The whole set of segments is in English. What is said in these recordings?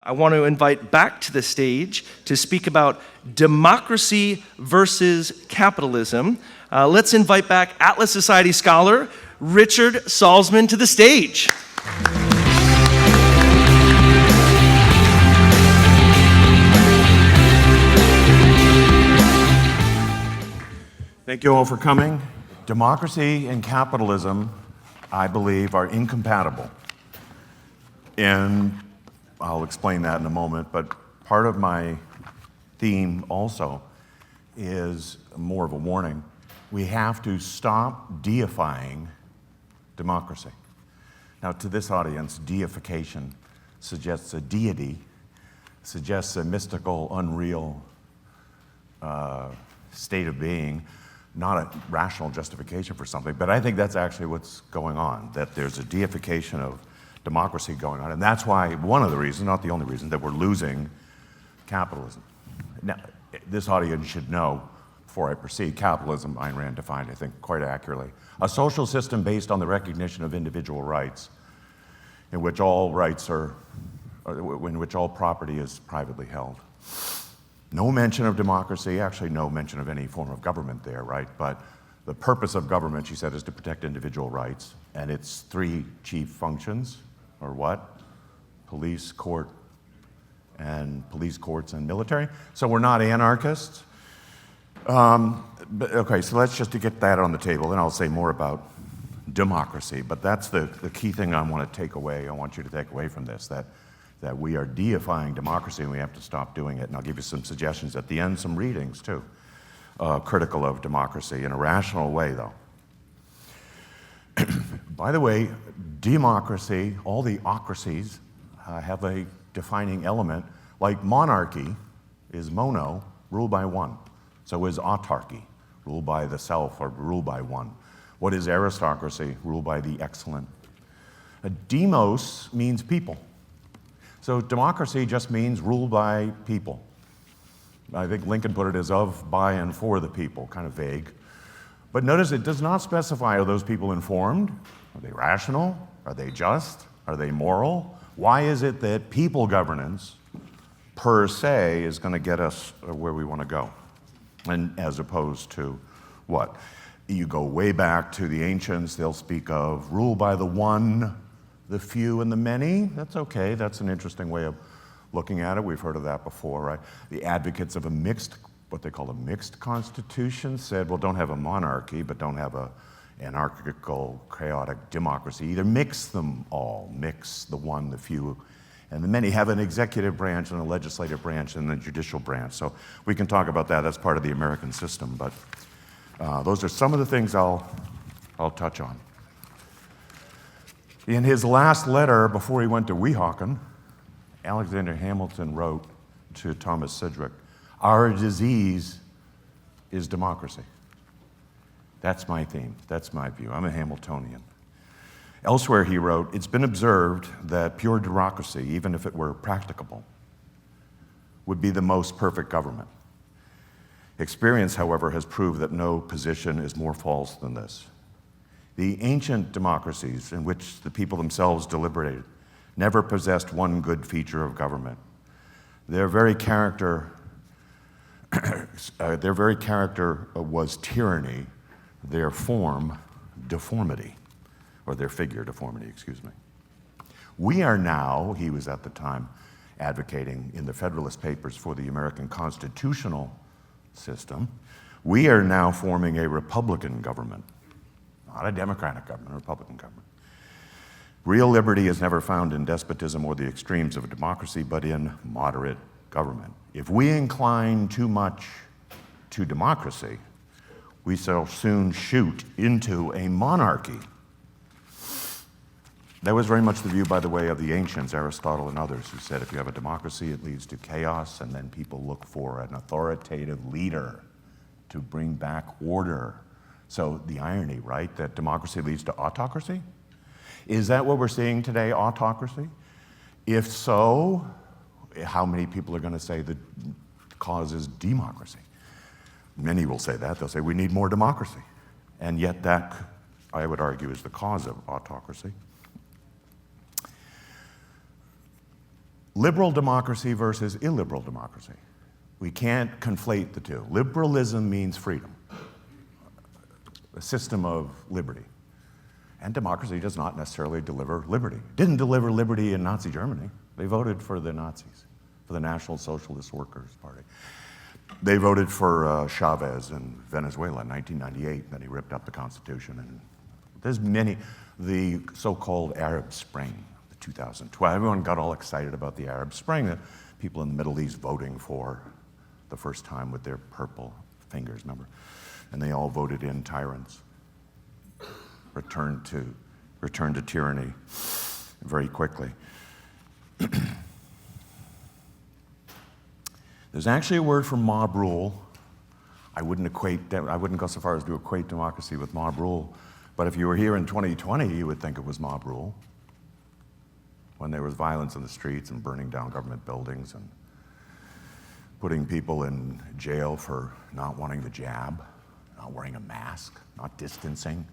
I want to invite back to the stage to speak about democracy versus capitalism. Let's invite back Atlas Society scholar Richard Salzman to the stage. Thank you all for coming. Democracy and capitalism, I believe, are incompatible. And I'll explain that in a moment, but part of my theme also is more of a warning. We have to stop deifying democracy. Now, to this audience, deification suggests a deity, suggests a mystical, unreal state of being, not a rational justification for something, but I think that's actually what's going on, that there's a deification of democracy going on, and that's why, one of the reasons, not the only reason, that we're losing capitalism. Now, this audience should know, before I proceed, capitalism, Ayn Rand defined, I think, quite accurately, a social system based on the recognition of individual rights, in which all in which all property is privately held. No mention of democracy, actually no mention of any form of government there, right? But the purpose of government, she said, is to protect individual rights, and its three chief functions are what? Police, courts, and military. So we're not anarchists. Okay, so let's just to get that on the table, and I'll say more about democracy. But that's the key thing I want to take away. I want you to take away from this, that we are deifying democracy and we have to stop doing it. And I'll give you some suggestions at the end, some readings too, critical of democracy in a rational way, though. By the way, democracy, all the ocracies have a defining element. Like monarchy is mono, ruled by one. So is autarky, ruled by the self or ruled by one. What is aristocracy? Ruled by the excellent. A demos means people. So democracy just means ruled by people. I think Lincoln put it as of, by, and for the people, kind of vague. But notice it does not specify, are those people informed? Are they rational? Are they just? Are they moral? Why is it that people governance, per se, is going to get us where we want to go? And as opposed to what? You go way back to the ancients, they'll speak of rule by the one, the few, and the many. That's okay. That's an interesting way of looking at it. We've heard of that before, right? The advocates of what they call a mixed constitution said, well, don't have a monarchy, but don't have a anarchical, chaotic democracy. Either mix them all, mix the one, the few, and the many. Have an executive branch and a legislative branch and a judicial branch. So we can talk about that. That's part of the American system. But those are some of the things I'll touch on. In his last letter before he went to Weehawken, Alexander Hamilton wrote to Thomas Sidgwick, "Our disease is democracy." That's my theme. That's my view. I'm a Hamiltonian. Elsewhere he wrote, "It's been observed that pure democracy, even if it were practicable, would be the most perfect government. Experience, however, has proved that no position is more false than this. The ancient democracies in which the people themselves deliberated never possessed one good feature of government. Their very character was tyranny, their form deformity, or their figure deformity, excuse me. We are now," he was at the time advocating in the Federalist Papers for the American constitutional system, "we are now forming a Republican government, not a Democratic government, a Republican government. Real liberty is never found in despotism or the extremes of democracy, but in moderate government. If we incline too much to democracy, we shall soon shoot into a monarchy." That was very much the view, by the way, of the ancients, Aristotle and others, who said if you have a democracy, it leads to chaos, and then people look for an authoritative leader to bring back order. So the irony, right, that democracy leads to autocracy? Is that what we're seeing today, autocracy? If so, how many people are going to say the cause is democracy? Many will say that. They'll say we need more democracy. And yet that, I would argue, is the cause of autocracy. liberal democracy versus illiberal democracy. We can't conflate the two. Liberalism means freedom, a system of liberty. And democracy does not necessarily deliver liberty. It didn't deliver liberty in Nazi Germany. They voted for the Nazis, for the National Socialist Workers' Party. They voted for Chavez in Venezuela in 1998, then he ripped up the Constitution. And there's many, the so-called Arab Spring, the 2012. Everyone got all excited about the Arab Spring, the people in the Middle East voting for the first time with their purple fingers, remember? And they all voted in tyrants. Return to tyranny very quickly. There's actually a word for mob rule. I wouldn't go so far as to equate democracy with mob rule, but if you were here in 2020, you would think it was mob rule. When there was violence in the streets and burning down government buildings and putting people in jail for not wanting the jab, not wearing a mask, not distancing,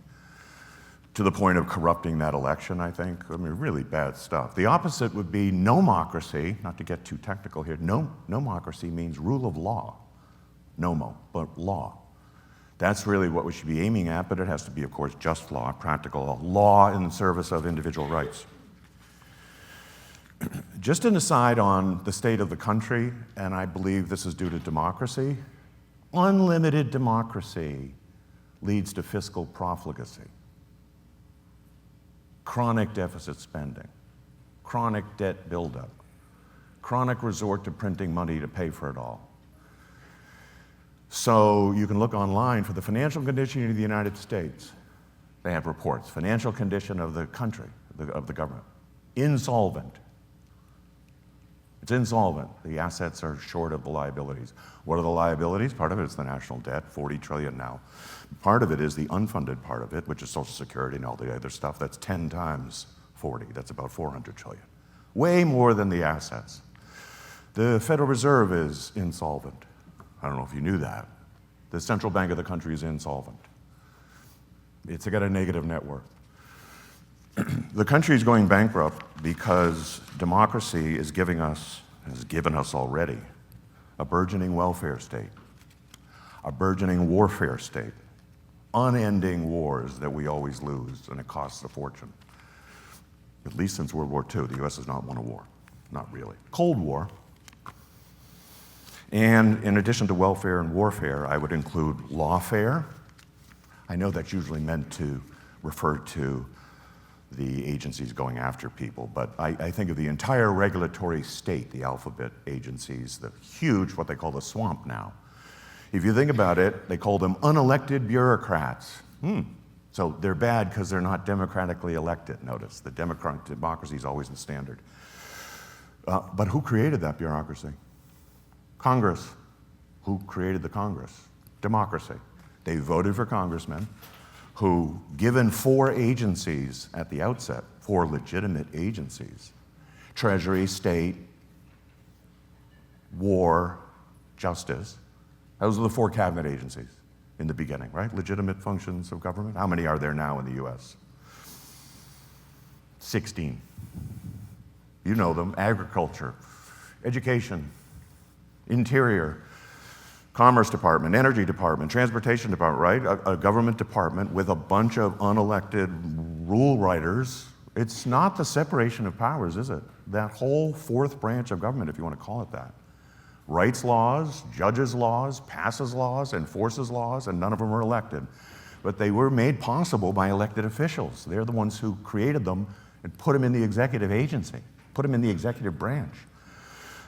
to the point of corrupting that election, I think. I mean, really bad stuff. The opposite would be nomocracy, not to get too technical here. Nomocracy means rule of law. Nomo, but law. That's really what we should be aiming at, but it has to be, of course, just law, practical law in the service of individual rights. Just an aside on the state of the country, and I believe this is due to democracy. Unlimited democracy leads to fiscal profligacy. Chronic deficit spending, chronic debt buildup, chronic resort to printing money to pay for it all. So you can look online for the financial condition of the United States. They have reports, financial condition of the country, of the government. Insolvent. It's insolvent. The assets are short of the liabilities. What are the liabilities? Part of it is the national debt, 40 trillion now. Part of it is the unfunded part of it, which is Social Security and all the other stuff. That's 10 times 40. That's about 400 trillion. Way more than the assets. The Federal Reserve is insolvent. I don't know if you knew that. The central bank of the country is insolvent. It's got a negative net worth. The country is going bankrupt because democracy has given us already, a burgeoning welfare state, a burgeoning warfare state, unending wars that we always lose, and it costs a fortune. At least since World War II, the U.S. has not won a war. Not really. Cold War. And in addition to welfare and warfare, I would include lawfare. I know that's usually meant to refer to the agencies going after people, but I think of the entire regulatory state, the alphabet agencies, the huge, what they call the swamp now. If you think about it, they call them unelected bureaucrats. So they're bad because they're not democratically elected, notice. The democracy is always the standard. But who created that bureaucracy? Congress. Who created the Congress? Democracy. They voted for congressmen who, given 4 agencies at the outset, 4 legitimate agencies, Treasury, State, War, Justice, those are the 4 cabinet agencies in the beginning, right? Legitimate functions of government. How many are there now in the US? 16. You know them: agriculture, education, interior, Commerce Department, Energy Department, Transportation Department, right? A government department with a bunch of unelected rule writers. It's not the separation of powers, is it? That whole 4th branch of government, if you want to call it that. Writes laws, judges laws, passes laws, enforces laws, and none of them are elected. But they were made possible by elected officials. They're the ones who created them and put them in the executive agency, put them in the executive branch.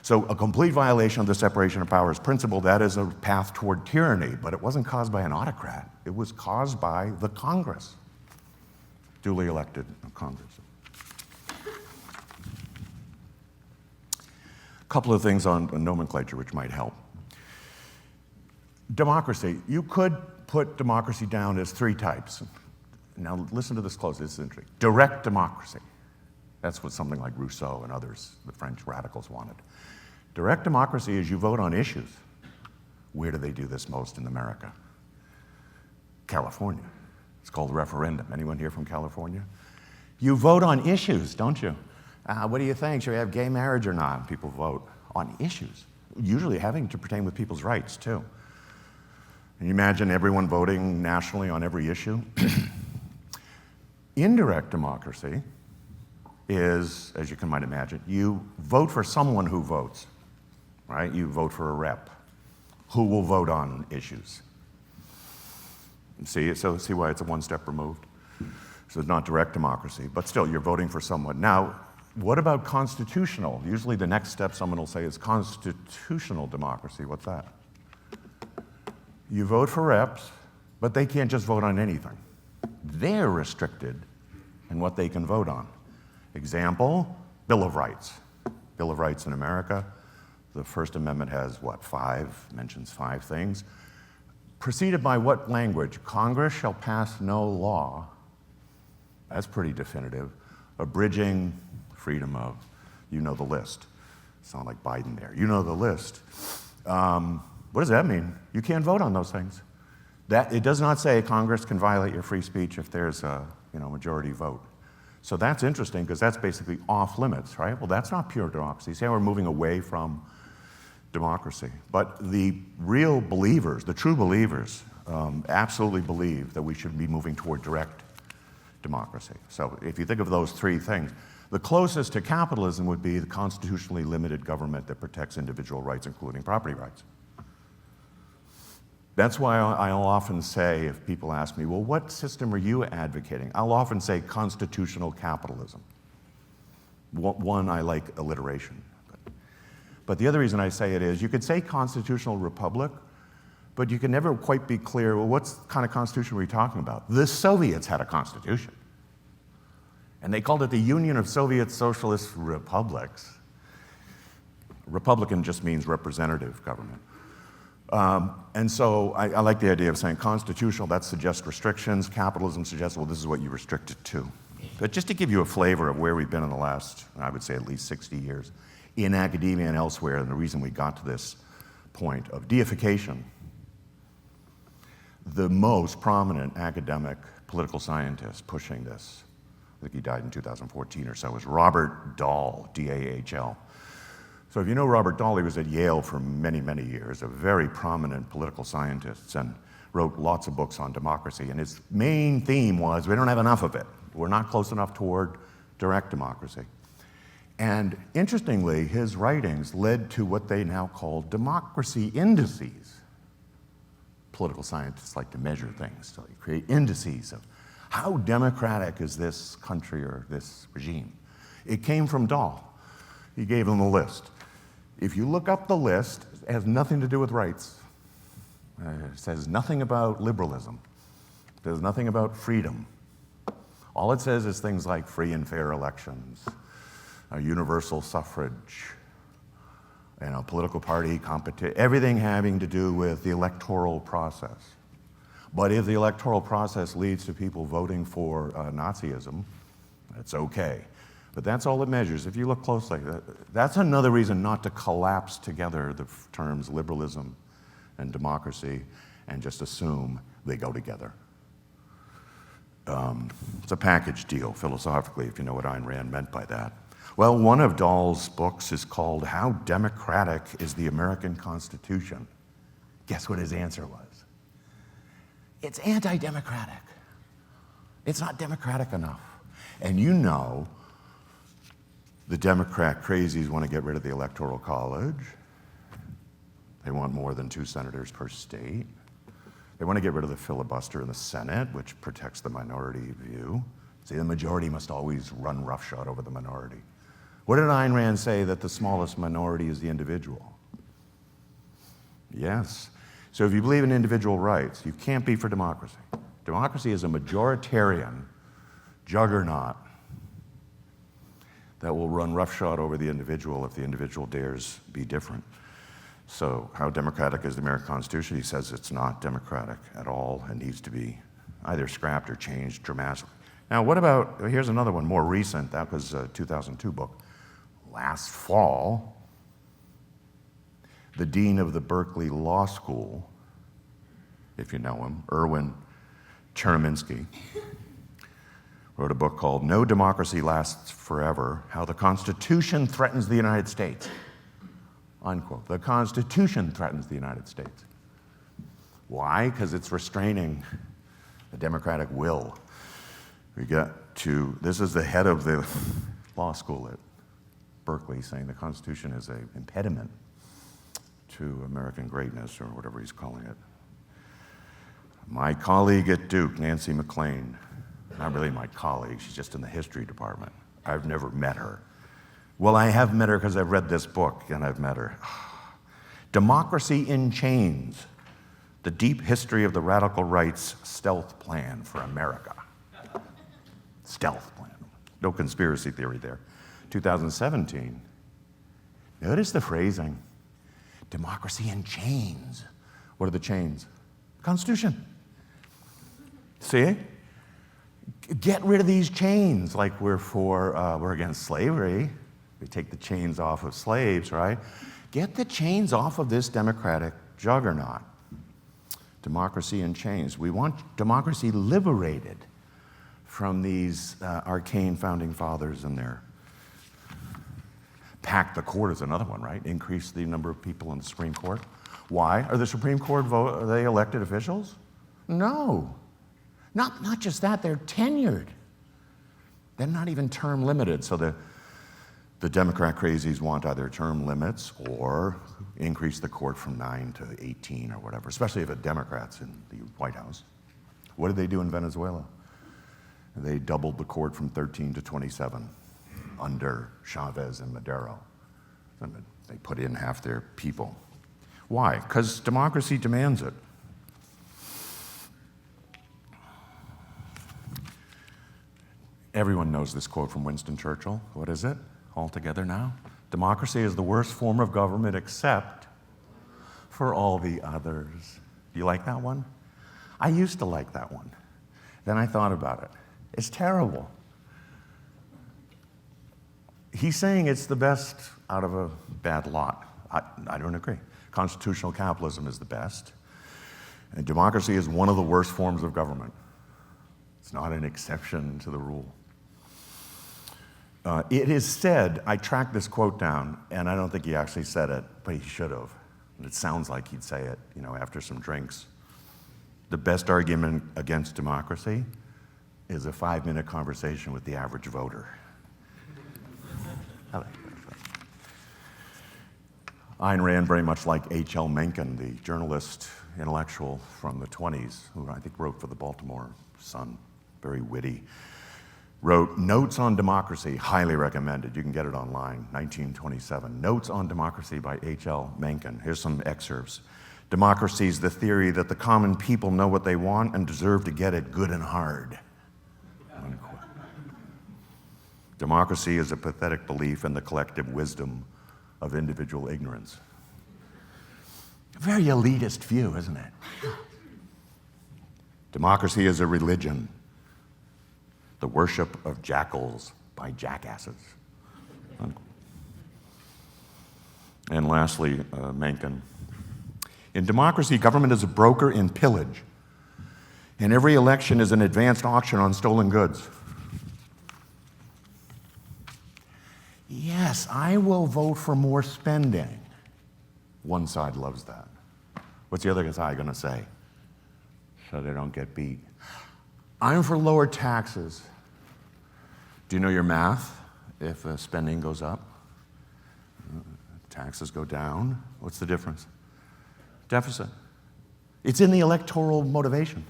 So a complete violation of the separation of powers principle, that is a path toward tyranny, but it wasn't caused by an autocrat. It was caused by the Congress, duly elected Congress. A couple of things on nomenclature which might help. Democracy. You could put democracy down as 3 types. Now listen to this closely, this is interesting. Direct democracy. That's what something like Rousseau and others, the French radicals, wanted. Direct democracy is you vote on issues. Where do they do this most in America? California. It's called referendum. Anyone here from California? You vote on issues, don't you? What do you think? Should we have gay marriage or not? And people vote on issues, usually having to pertain with people's rights, too. And you imagine everyone voting nationally on every issue? Indirect democracy is, as you might imagine, you vote for someone who votes, right? You vote for a rep who will vote on issues. See why it's a one step removed? So it's not direct democracy, but still, you're voting for someone. Now, what about constitutional? Usually the next step someone will say is constitutional democracy. What's that? You vote for reps, but they can't just vote on anything. They're restricted in what they can vote on. Example, Bill of Rights. Bill of Rights in America, the First Amendment has, mentions 5 things. Preceded by what language? Congress shall pass no law. That's pretty definitive. Abridging freedom of, you know the list. Sound like Biden there. You know the list. What does that mean? You can't vote on those things. It does not say Congress can violate your free speech if there's a majority vote. So that's interesting because that's basically off limits, right? Well, that's not pure democracy. See how we're moving away from democracy. But the real believers, the true believers, absolutely believe that we should be moving toward direct democracy. So if you think of those 3 things, the closest to capitalism would be the constitutionally limited government that protects individual rights, including property rights. That's why I'll often say, if people ask me, well, what system are you advocating? I'll often say constitutional capitalism. One, I like alliteration. But the other reason I say it is, you could say constitutional republic, but you can never quite be clear, well, what kind of constitution were you talking about? The Soviets had a constitution. And they called it the Union of Soviet Socialist Republics. Republican just means representative government. And so I like the idea of saying constitutional, that suggests restrictions. Capitalism suggests, well, this is what you restrict it to. But just to give you a flavor of where we've been in the last, I would say at least 60 years, in academia and elsewhere, and the reason we got to this point of deification, the most prominent academic political scientist pushing this, I think he died in 2014 or so, was Robert Dahl, D-A-H-L. So if you know Robert Dahl, he was at Yale for many, many years, a very prominent political scientist, and wrote lots of books on democracy. And his main theme was, we don't have enough of it. We're not close enough toward direct democracy. And interestingly, his writings led to what they now call democracy indices. Political scientists like to measure things, so they create indices of how democratic is this country or this regime. It came from Dahl. He gave them a list. If you look up the list, it has nothing to do with rights. It says nothing about liberalism. It says nothing about freedom. All it says is things like free and fair elections, universal suffrage, political party competition, everything having to do with the electoral process. But if the electoral process leads to people voting for Nazism, it's okay. But that's all it measures. If you look closely, that's another reason not to collapse together the terms liberalism and democracy and just assume they go together. It's a package deal, philosophically, if you know what Ayn Rand meant by that. Well, one of Dahl's books is called How Democratic is the American Constitution? Guess what his answer was? It's anti-democratic. It's not democratic enough. And you know, the Democrat crazies want to get rid of the Electoral College. They want more than 2 senators per state. They want to get rid of the filibuster in the Senate, which protects the minority view. See, the majority must always run roughshod over the minority. What did Ayn Rand say? That the smallest minority is the individual. Yes. So if you believe in individual rights, you can't be for democracy. Democracy is a majoritarian juggernaut that will run roughshod over the individual if the individual dares be different. So how democratic is the American Constitution? He says it's not democratic at all and needs to be either scrapped or changed dramatically. Now, what about, here's another one, more recent. That was a 2002 book. Last fall, the dean of the Berkeley Law School, if you know him, Erwin Cherminsky, wrote a book called No Democracy Lasts Forever, How the Constitution Threatens the United States. Unquote. The Constitution threatens the United States. Why? Because it's restraining the democratic will. This is the head of the law school at Berkeley saying the Constitution is an impediment to American greatness, or whatever he's calling it. My colleague at Duke, Nancy McLean, not really my colleague, she's just in the history department. I've never met her. Well, I have met her because I've read this book, and I've met her. Democracy in Chains, The Deep History of the Radical Right's Stealth Plan for America. Stealth plan. No conspiracy theory there. 2017. Notice the phrasing. Democracy in chains. What are the chains? Constitution. See? Get rid of these chains. Like we're against slavery. We take the chains off of slaves, right? Get the chains off of this democratic juggernaut. Democracy in chains. We want democracy liberated from these arcane founding fathers and their pack the court is another one, right? Increase the number of people in the Supreme Court. Why? Are the Supreme Court are they elected officials? No. Not just that, they're tenured. They're not even term limited. So the Democrat crazies want either term limits or increase the court from 9 to 18 or whatever, especially if it's Democrats in the White House. What did they do in Venezuela? They doubled the court from 13 to 27 under Chavez and Maduro. They put in half their people. Why? Because democracy demands it. Everyone knows this quote from Winston Churchill. What is it? All together now? Democracy is the worst form of government except for all the others. Do you like that one? I used to like that one. Then I thought about it. It's terrible. He's saying it's the best out of a bad lot. I don't agree. Constitutional capitalism is the best. And democracy is one of the worst forms of government. It's not an exception to the rule. It is said, I tracked this quote down, and I don't think he actually said it, but he should have. And it sounds like he'd say it, after some drinks. The best argument against democracy is a 5-minute conversation with the average voter. I like that. Ayn Rand, very much like H.L. Mencken, the journalist, intellectual from the 20s, who I think wrote for the Baltimore Sun, very witty, wrote Notes on Democracy, highly recommended. You can get it online, 1927. Notes on Democracy by H.L. Mencken. Here's some excerpts. Democracy is the theory that the common people know what they want and deserve to get it good and hard. Unquote. Democracy is a pathetic belief in the collective wisdom of individual ignorance. A very elitist view, isn't it? Democracy is a religion, the worship of jackals by jackasses. And lastly, Mencken. In democracy, government is a broker in pillage, and every election is an advanced auction on stolen goods. Yes, I will vote for more spending. One side loves that. What's the other side going to say? So they don't get beat. I'm for lower taxes. Do you know your math? If spending goes up, taxes go down. What's the difference? Deficit. It's in the electoral motivation.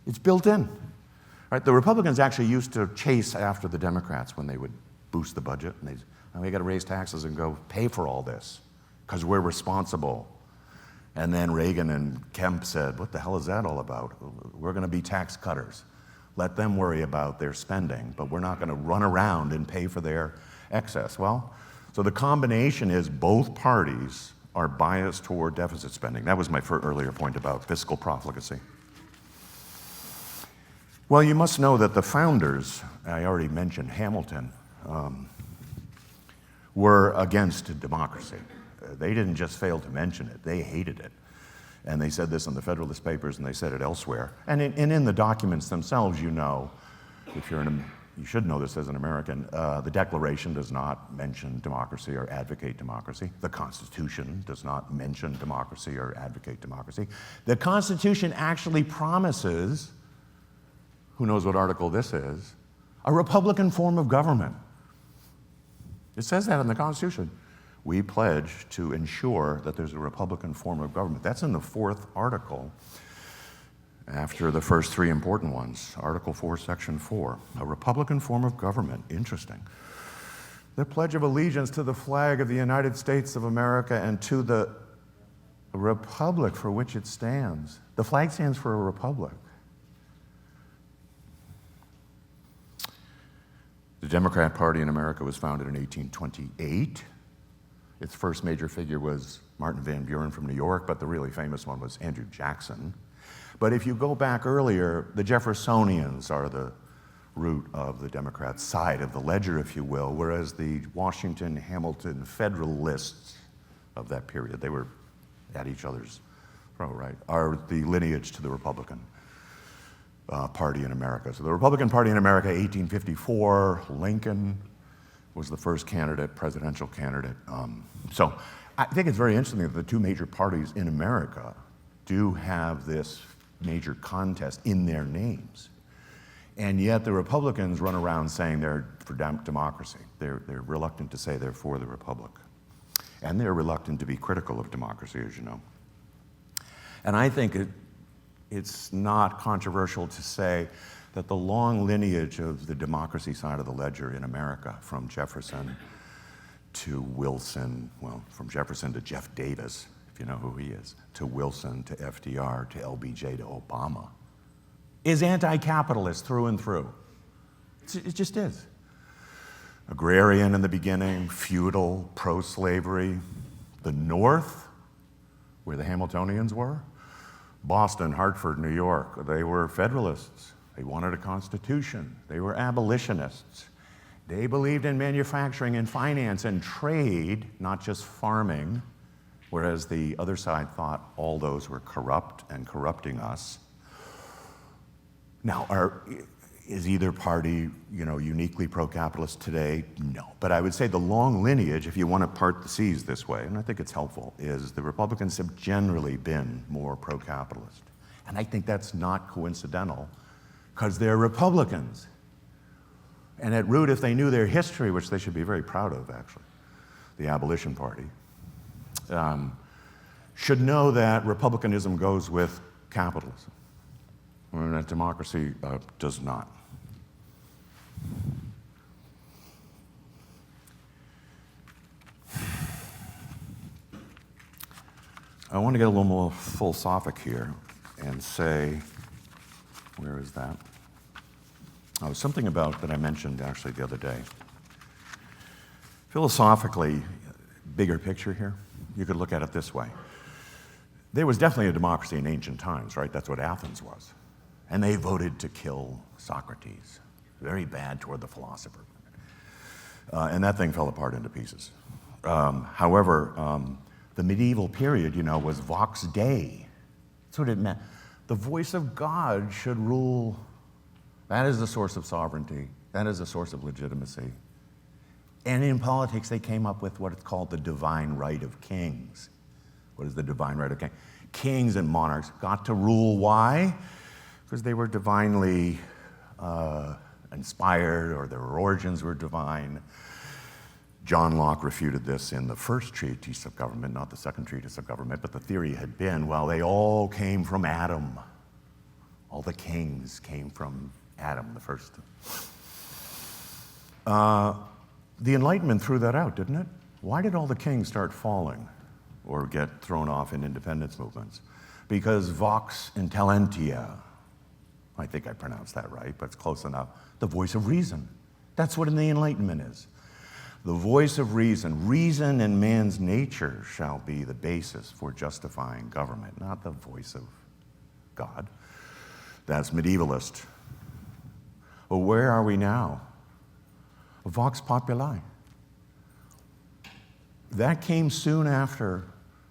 It's built in. Right? The Republicans actually used to chase after the Democrats when they would boost the budget. And we got to raise taxes and go pay for all this because we're responsible. And then Reagan and Kemp said, what the hell is that all about? We're going to be tax cutters. Let them worry about their spending, but we're not going to run around and pay for their excess. Well, so the combination is both parties are biased toward deficit spending. That was my earlier point about fiscal profligacy. Well, you must know that the founders, I already mentioned Hamilton, were against democracy. They didn't just fail to mention it, they hated it. And they said this in the Federalist Papers, and they said it elsewhere. And in the documents themselves, if you're you should know this as an American, the Declaration does not mention democracy or advocate democracy. The Constitution does not mention democracy or advocate democracy. The Constitution actually promises, who knows what article this is, a Republican form of government. It says that in the Constitution. We pledge to ensure that there's a Republican form of government. That's in the 4th article, after the first 3 important ones. Article 4, Section 4. A Republican form of government. Interesting. The Pledge of Allegiance to the flag of the United States of America and to the republic for which it stands. The flag stands for a republic. The Democrat Party in America was founded in 1828. Its first major figure was Martin Van Buren from New York, but the really famous one was Andrew Jackson. But if you go back earlier, the Jeffersonians are the root of the Democrat side of the ledger, if you will, whereas the Washington, Hamilton Federalists of that period, they were at each other's throat, right, are the lineage to the Republican Party in America. So the Republican Party in America, 1854, Lincoln was the first candidate, presidential candidate. So I think it's very interesting that the 2 major parties in America do have this major contest in their names. And yet the Republicans run around saying they're for democracy. They're reluctant to say they're for the Republic. And they're reluctant to be critical of democracy, as you know. And I think it's not controversial to say that the long lineage of the democracy side of the ledger in America, from Jefferson to Wilson, well, from Jefferson to Jeff Davis, if you know who he is, to Wilson, to FDR, to LBJ, to Obama, is anti-capitalist through and through. It just is. Agrarian in the beginning, feudal, pro-slavery. The North, where the Hamiltonians were, Boston, Hartford, New York, they were Federalists. They wanted a constitution. They were abolitionists. They believed in manufacturing and finance and trade, not just farming, whereas the other side thought all those were corrupt and corrupting us. Now, is either party, uniquely pro-capitalist today? No. But I would say the long lineage, if you want to part the seas this way, and I think it's helpful, is the Republicans have generally been more pro-capitalist. And I think that's not coincidental, because they're Republicans. And at root, if they knew their history, which they should be very proud of, actually, the Abolition Party, should know that republicanism goes with capitalism, and that democracy does not. I want to get a little more philosophic here and say, where is that? Oh, something about that I mentioned actually the other day. Philosophically, bigger picture here, you could look at it this way. There was definitely a democracy in ancient times, right? That's what Athens was. And they voted to kill Socrates. Very bad toward the philosopher. And that thing fell apart into pieces. However, the medieval period, was Vox Dei. That's what it meant. The voice of God should rule. That is the source of sovereignty. That is the source of legitimacy. And in politics, they came up with what is called the divine right of kings. What is the divine right of kings? Kings and monarchs got to rule. Why? Because they were divinely inspired, or their origins were divine. John Locke refuted this in the first treatise of government, not the second treatise of government, but the theory had been, well, they all came from Adam. All the kings came from Adam, the first. The Enlightenment threw that out, didn't it? Why did all the kings start falling or get thrown off in independence movements? Because vox intellentia, I think I pronounced that right, but it's close enough, the voice of reason. That's what the Enlightenment is. The voice of reason. Reason and man's nature shall be the basis for justifying government, not the voice of God. That's medievalist. Well, where are we now? Vox populi. That came soon after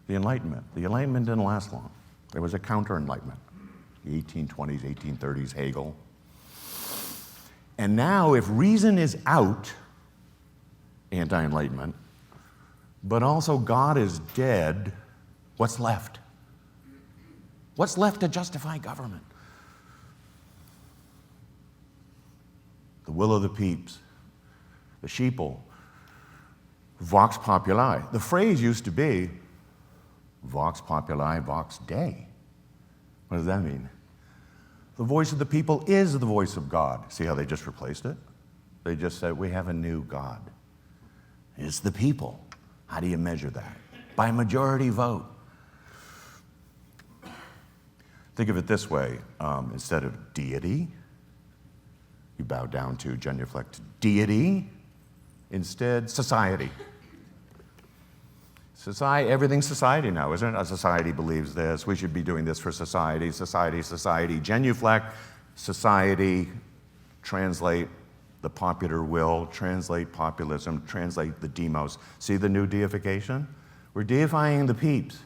the Enlightenment. The Enlightenment didn't last long. There was a counter-Enlightenment. The 1820s, 1830s, Hegel. And now, if reason is out, anti-enlightenment, but also God is dead, what's left? What's left to justify government? The will of the peeps, the sheeple, vox populi. The phrase used to be vox populi, vox Dei. What does that mean? The voice of the people is the voice of God. See how they just replaced it? They just said, we have a new God. It's the people. How do you measure that? By majority vote. Think of it this way. Instead of deity, you bow down to, genuflect, deity. Instead, society. Society, everything's society now, isn't it? A society believes this. We should be doing this for society. Society. Genuflect, society, translate the popular will, translate populism, translate the demos. See the new deification? We're deifying the peeps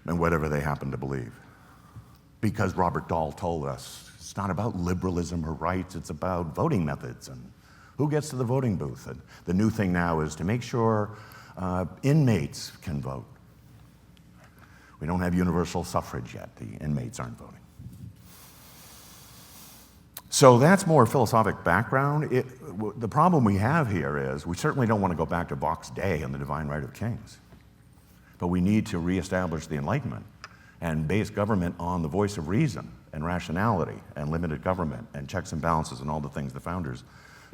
and whatever they happen to believe. Because Robert Dahl told us it's not about liberalism or rights, it's about voting methods and who gets to the voting booth. And the new thing now is to make sure inmates can vote. We don't have universal suffrage yet. The inmates aren't voting. So that's more philosophic background. The problem we have here is we certainly don't want to go back to Vox Dei and the divine right of kings. But we need to reestablish the Enlightenment and base government on the voice of reason and rationality and limited government and checks and balances and all the things the founders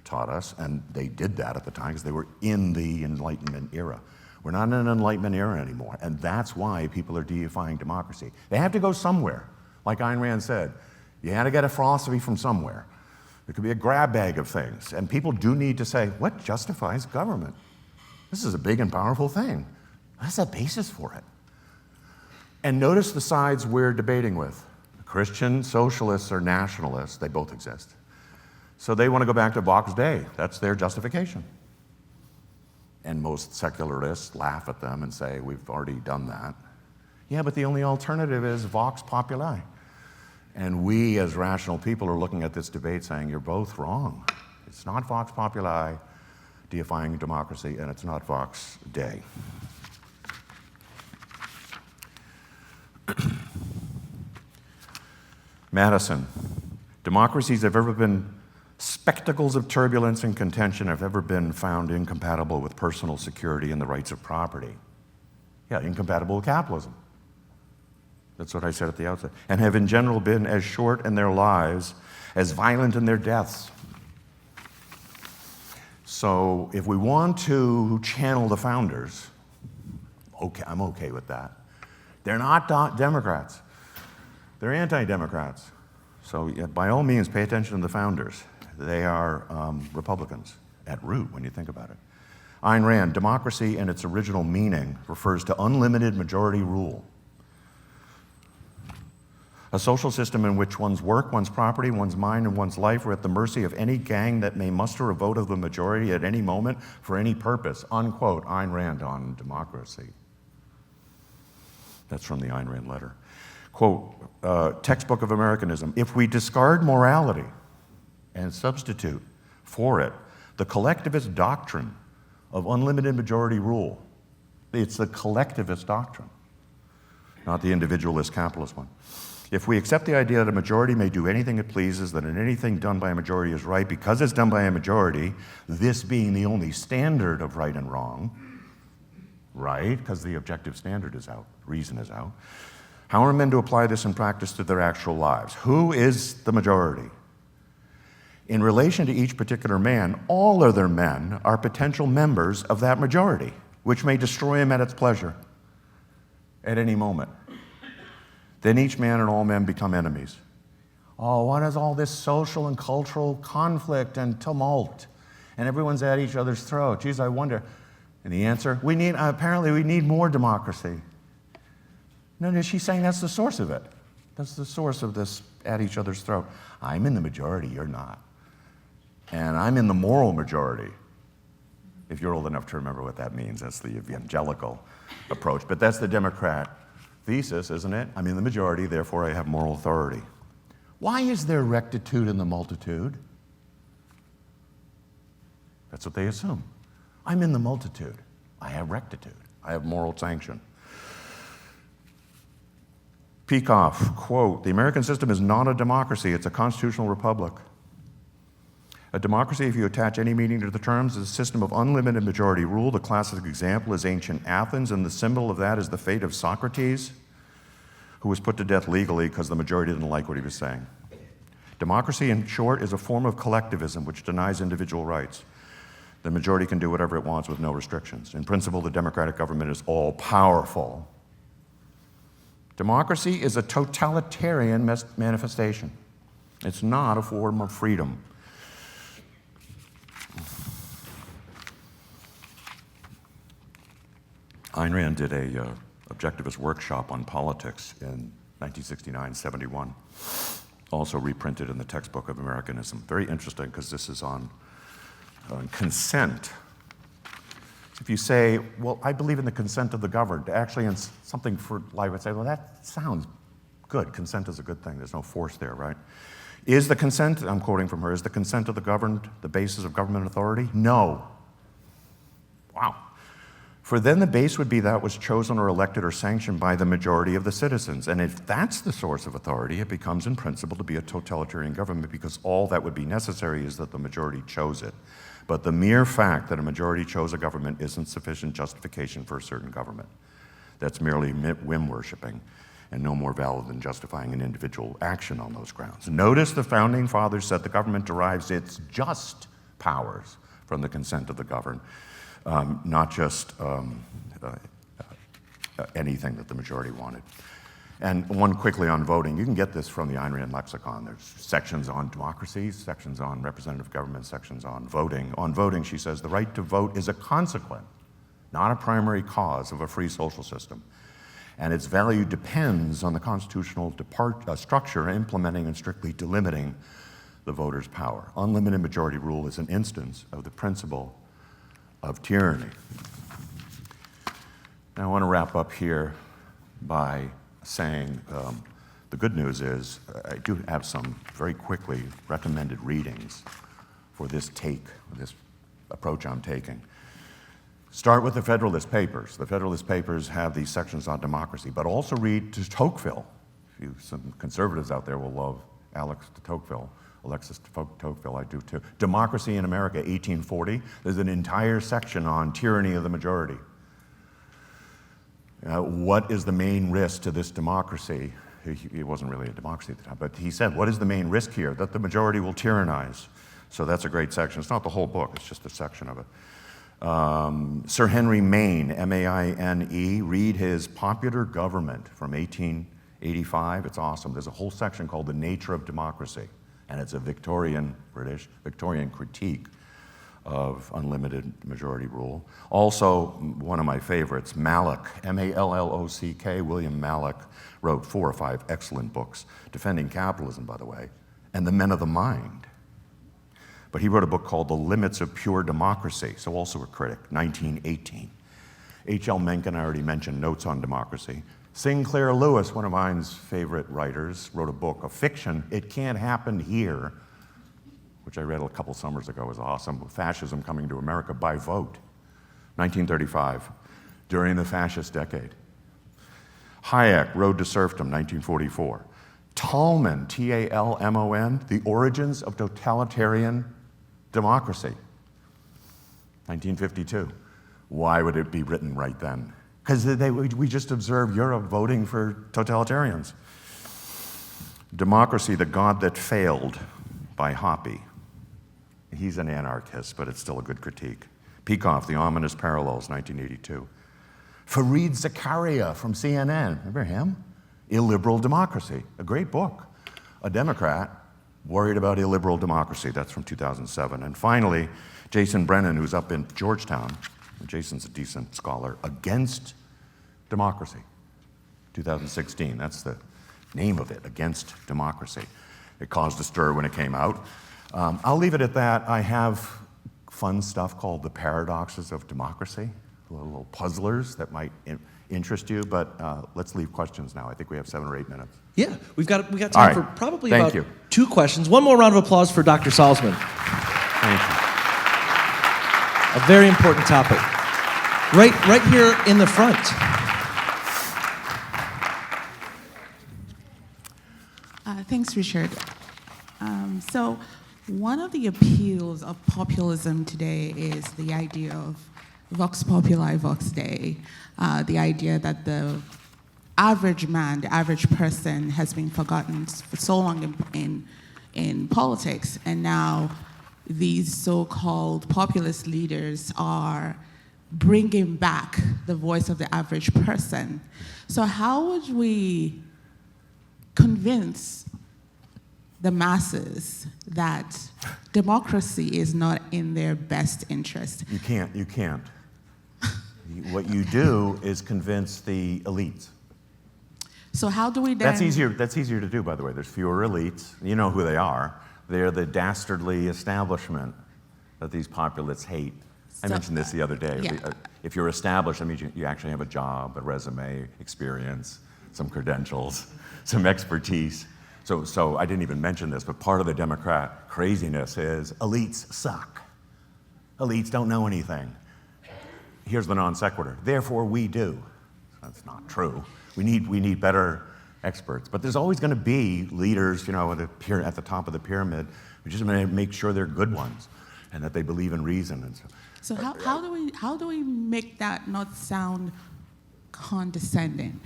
taught us. And they did that at the time because they were in the Enlightenment era. We're not in an Enlightenment era anymore. And that's why people are deifying democracy. They have to go somewhere. Like Ayn Rand said, you had to get a philosophy from somewhere. It could be a grab bag of things. And people do need to say, what justifies government? This is a big and powerful thing. What's the basis for it? And notice the sides we're debating with. Christian, socialists, or nationalists, they both exist. So they want to go back to Vox Dei. That's their justification. And most secularists laugh at them and say, we've already done that. Yeah, but the only alternative is Vox Populi. And we, as rational people, are looking at this debate saying, you're both wrong. It's not Vox Populi, deifying democracy, and it's not Vox Dei. Madison, democracies have ever been spectacles of turbulence and contention, have ever been found incompatible with personal security and the rights of property. Yeah, incompatible with capitalism. That's what I said at the outset. And have in general been as short in their lives, as violent in their deaths. So if we want to channel the founders, okay, I'm okay with that. They're not Democrats. They're anti-democrats. So yeah, by all means, pay attention to the founders. They are Republicans at root when you think about it. Ayn Rand, democracy in its original meaning refers to unlimited majority rule. A social system in which one's work, one's property, one's mind, and one's life are at the mercy of any gang that may muster a vote of the majority at any moment for any purpose. Unquote, Ayn Rand on democracy. That's from the Ayn Rand letter. Quote, textbook of Americanism, if we discard morality and substitute for it the collectivist doctrine of unlimited majority rule, it's the collectivist doctrine, not the individualist capitalist one. If we accept the idea that a majority may do anything it pleases, that anything done by a majority is right because it's done by a majority, this being the only standard of right and wrong, right? Because the objective standard is out, reason is out. How are men to apply this in practice to their actual lives? Who is the majority? In relation to each particular man, all other men are potential members of that majority, which may destroy him at its pleasure at any moment. Then each man and all men become enemies. Oh, what is all this social and cultural conflict and tumult? And everyone's at each other's throat. Geez, I wonder. And the answer, apparently we need more democracy. No, she's saying that's the source of it. That's the source of this at each other's throat. I'm in the majority, you're not. And I'm in the moral majority. If you're old enough to remember what that means, that's the evangelical approach. But that's the Democrat thesis, isn't it? I'm in the majority, therefore I have moral authority. Why is there rectitude in the multitude? That's what they assume. I'm in the multitude. I have rectitude. I have moral sanction. Peikoff, quote, "The American system is not a democracy, it's a constitutional republic. A democracy, if you attach any meaning to the terms, is a system of unlimited majority rule. The classic example is ancient Athens, and the symbol of that is the fate of Socrates, who was put to death legally because the majority didn't like what he was saying. Democracy, in short, is a form of collectivism which denies individual rights. The majority can do whatever it wants with no restrictions. In principle, the democratic government is all-powerful. Democracy is a totalitarian manifestation. It's not a form of freedom." Ayn Rand did a objectivist workshop on politics in 1969-71, also reprinted in the textbook of Americanism. Very interesting because this is on consent. If you say, well, I believe in the consent of the governed, actually in something for life, would say, well, that sounds good. Consent is a good thing. There's no force there, right? Is the consent, I'm quoting from her, is the consent of the governed the basis of government authority? No. Wow. For then the base would be that was chosen or elected or sanctioned by the majority of the citizens. And if that's the source of authority, it becomes in principle to be a totalitarian government because all that would be necessary is that the majority chose it. But the mere fact that a majority chose a government isn't sufficient justification for a certain government. That's merely whim worshiping and no more valid than justifying an individual action on those grounds. Notice the founding fathers said the government derives its just powers from the consent of the governed. Not just anything that the majority wanted. And one quickly on voting. You can get this from the Ayn Rand lexicon. There's sections on democracy, sections on representative government, sections on voting. On voting, she says, the right to vote is a consequence, not a primary cause of a free social system. And its value depends on the constitutional structure implementing and strictly delimiting the voter's power. Unlimited majority rule is an instance of the principle of tyranny. Now I want to wrap up here by saying the good news is I do have some very quickly recommended readings for this approach I'm taking. Start with the Federalist Papers. The Federalist Papers have these sections on democracy, but also read de Tocqueville. Some conservatives out there will love Alexis de Tocqueville. I do too. Democracy in America, 1840. There's an entire section on tyranny of the majority. What is the main risk to this democracy? It wasn't really a democracy at the time, but he said, what is the main risk here? That the majority will tyrannize. So that's a great section. It's not the whole book, it's just a section of it. Sir Henry Maine, M-A-I-N-E, read his Popular Government from 1885. It's awesome. There's a whole section called The Nature of Democracy. And it's a Victorian critique of unlimited majority rule. Also, one of my favorites, Mallock, M-A-L-L-O-C-K, William Mallock, wrote 4 or 5 excellent books, defending capitalism, by the way, and The Men of the Mind. But he wrote a book called The Limits of Pure Democracy, so also a critic, 1918. H.L. Mencken, I already mentioned, Notes on Democracy. Sinclair Lewis, one of mine's favorite writers, wrote a book, a fiction, It Can't Happen Here, which I read a couple summers ago. It was awesome. Fascism Coming to America by Vote, 1935, during the fascist decade. Hayek, Road to Serfdom, 1944. Tolman, T-A-L-M-O-N, The Origins of Totalitarian Democracy, 1952. Why would it be written right then? Because we just observed Europe voting for totalitarians. Democracy, the God That Failed, by Hoppe. He's an anarchist, but it's still a good critique. Peikoff, The Ominous Parallels, 1982. Fareed Zakaria from CNN, remember him? Illiberal Democracy, a great book. A Democrat worried about illiberal democracy, that's from 2007. And finally, Jason Brennan, who's up in Georgetown, Jason's a decent scholar, Against Democracy, 2016. That's the name of it, Against Democracy. It caused a stir when it came out. I'll leave it at that. I have fun stuff called The Paradoxes of Democracy, little puzzlers that might interest you, but let's leave questions now. I think we have 7 or 8 minutes. Yeah, we got time for probably about 2 questions. One more round of applause for Dr. Salzman. Thank you. A very important topic. Right here in the front. Thanks, Richard. So one of the appeals of populism today is the idea of vox populi, vox dei, the idea that the average man, the average person has been forgotten for so long in politics, and now these so-called populist leaders are bringing back the voice of the average person. So how would we convince the masses that democracy is not in their best interest? You can't. What you do is convince the elites. So how do we then... That's easier to do, by the way. There's fewer elites. You know who they are. They're the dastardly establishment that these populists hate. I mentioned this the other day. Yeah. If you're established, that means you actually have a job, a resume, experience, some credentials, some expertise. So I didn't even mention this, but part of the Democrat craziness is elites suck. Elites don't know anything. Here's the non sequitur. Therefore, we do. That's not true. We need better experts. But there's always going to be leaders, you know, at the top of the pyramid. We just want to make sure they're good ones and that they believe in reason. And so how do we make that not sound condescending,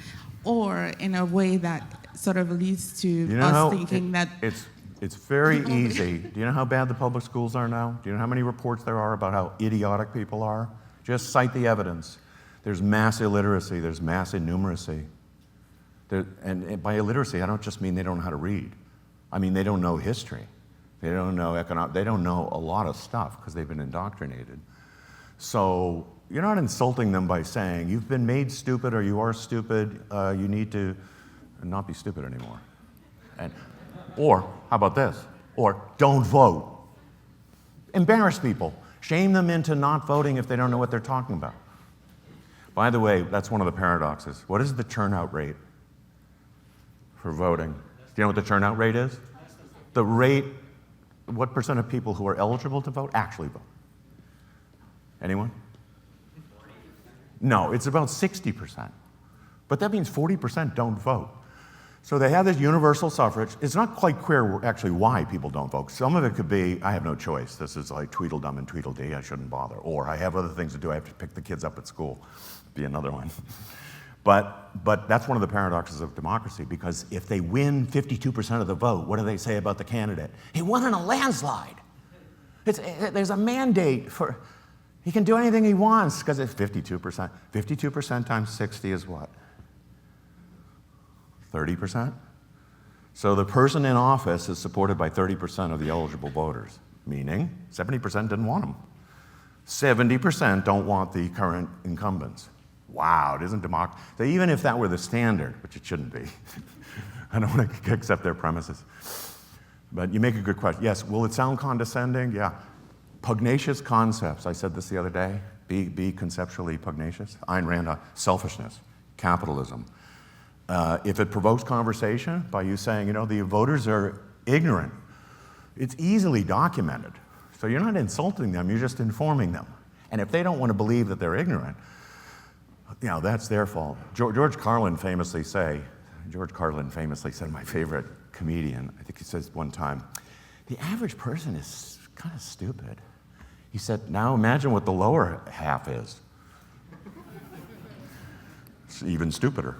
or in a way that sort of leads to us thinking that it's very easy. Do you know how bad the public schools are now? Do you know how many reports there are about how idiotic people are? Just cite the evidence. There's mass illiteracy. There's mass innumeracy. And by illiteracy, I don't just mean they don't know how to read. I mean they don't know history. They don't know they don't know a lot of stuff because they've been indoctrinated. So you're not insulting them by saying, you've been made stupid or you are stupid, you need to not be stupid anymore. Or, how about this? Or, don't vote. Embarrass people. Shame them into not voting if they don't know what they're talking about. By the way, that's one of the paradoxes. What is the turnout rate for voting? Do you know what the turnout rate is? The rate, what percent of people who are eligible to vote actually vote? Anyone? No, it's about 60%. But that means 40% don't vote. So they have this universal suffrage. It's not quite clear actually why people don't vote. Some of it could be, I have no choice. This is like Tweedledum and Tweedledee, I shouldn't bother. Or I have other things to do, I have to pick the kids up at school. Be another one. But that's one of the paradoxes of democracy, because if they win 52% of the vote, what do they say about the candidate? He won in a landslide. There's a mandate for, he can do anything he wants, because it's 52%. 52% times 60 is what? 30%? So the person in office is supported by 30% of the eligible voters, meaning 70% didn't want him. 70% don't want the current incumbents. Wow, it isn't democracy. So even if that were the standard, which it shouldn't be, I don't want to accept their premises. But you make a good question. Yes, will it sound condescending? Yeah. Pugnacious concepts, I said this the other day, be conceptually pugnacious. Ayn Rand, selfishness, capitalism. If it provokes conversation by you saying, you know, the voters are ignorant, it's easily documented. So you're not insulting them, you're just informing them. And if they don't want to believe that they're ignorant, you know, that's their fault. George Carlin famously said, my favorite comedian, I think he says one time, the average person is kind of stupid. He said, now imagine what the lower half is. It's even stupider.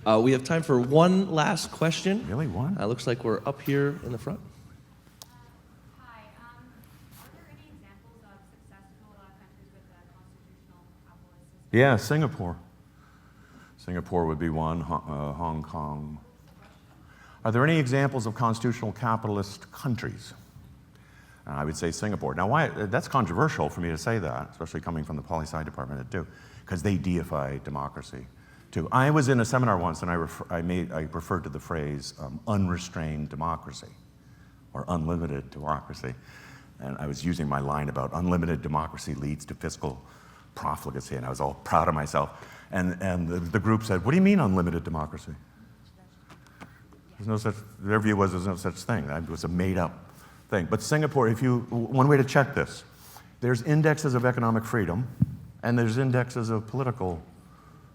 We have time for one last question. Really, one? Looks like we're up here in the front. Hi. Are there any examples of successful countries with a constitutional capitalist system? Yeah, Singapore. Singapore would be one, Hong Kong. Are there any examples of constitutional capitalist countries? I would say Singapore. Now, why? That's controversial for me to say that, especially coming from the poli-sci department at Duke, because they deify democracy. Too. I was in a seminar once and I referred to the phrase unrestrained democracy or unlimited democracy. And I was using my line about unlimited democracy leads to fiscal profligacy, and I was all proud of myself. And the group said, what do you mean unlimited democracy? There's no such, their view was there's no such thing. It was a made up thing. But Singapore, one way to check this, There's indexes of economic freedom, and there's indexes of political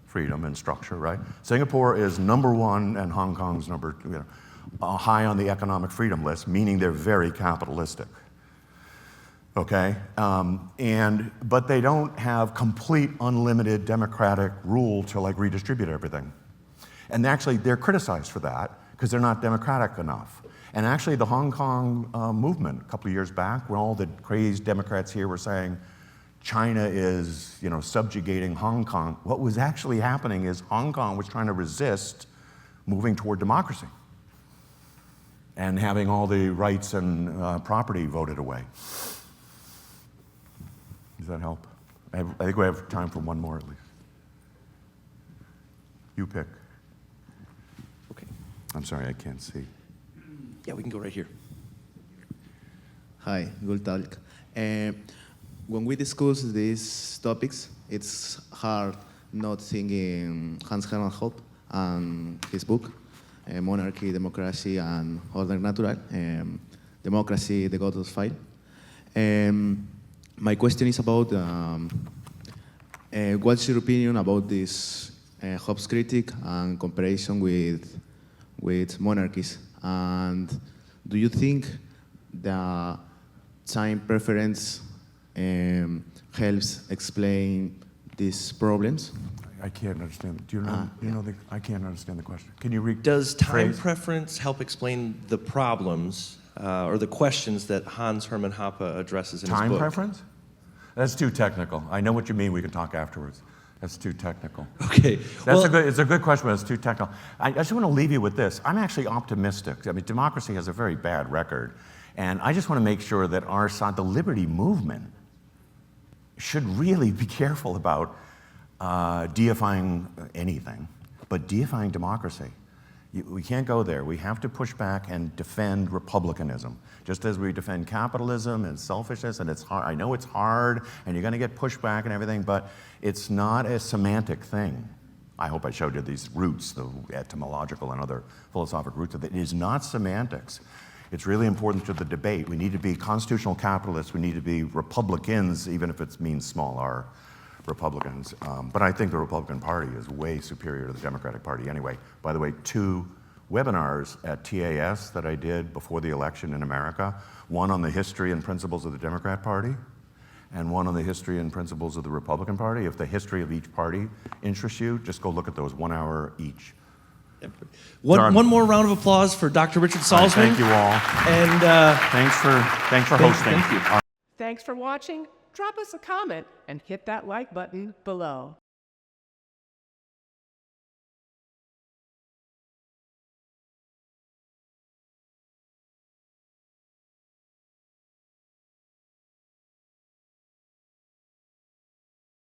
freedom and structure, right? Singapore is #1 and Hong Kong's high on the economic freedom list, meaning they're very capitalistic. Okay, but they don't have complete unlimited democratic rule to like redistribute everything. And actually they're criticized for that because they're not democratic enough. And actually the Hong Kong movement a couple of years back, when all the crazed Democrats here were saying China is, subjugating Hong Kong, what was actually happening is Hong Kong was trying to resist moving toward democracy and having all the rights and property voted away. Does that help? I think we have time for one more at least. You pick. Okay. I'm sorry, I can't see. Yeah, we can go right here. Hi, good talk. When we discuss these topics, it's hard not thinking Hans Hermann Hoppe and his book, Monarchy, Democracy, and Order Natural, Democracy, the God of File. My question is about what's your opinion about this Hoppe's critique and comparison with monarchies? And do you think the time preference helps explain these problems? I can't understand. Do you know? I can't understand the question. Can you read? Does time preference help explain the problems or the questions that Hans Hermann Hoppe addresses in his book? Time preference? That's too technical. I know what you mean. We can talk afterwards. That's too technical. Okay. It's a good question, but it's too technical. I just want to leave you with this. I'm actually optimistic. I mean, democracy has a very bad record. And I just want to make sure that our side, the liberty movement, should really be careful about deifying anything, but deifying democracy. We can't go there. We have to push back and defend republicanism, just as we defend capitalism and selfishness, and it's hard. I know it's hard, and you're going to get pushback and everything, but it's not a semantic thing. I hope I showed you these roots, the etymological and other philosophic roots of it. It is not semantics. It's really important to the debate. We need to be constitutional capitalists. We need to be Republicans, even if it means small r, Republicans. But I think the Republican Party is way superior to the Democratic Party anyway. By the way, 2 webinars at TAS that I did before the election in America, one on the history and principles of the Democrat Party, and one on the history and principles of the Republican Party. If the history of each party interests you, just go look at those, 1 hour each. One more round of applause for Dr. Richard Salzman. Thank you all. And thanks for hosting. Thank you. Thanks for watching. Drop us a comment and hit that like button below.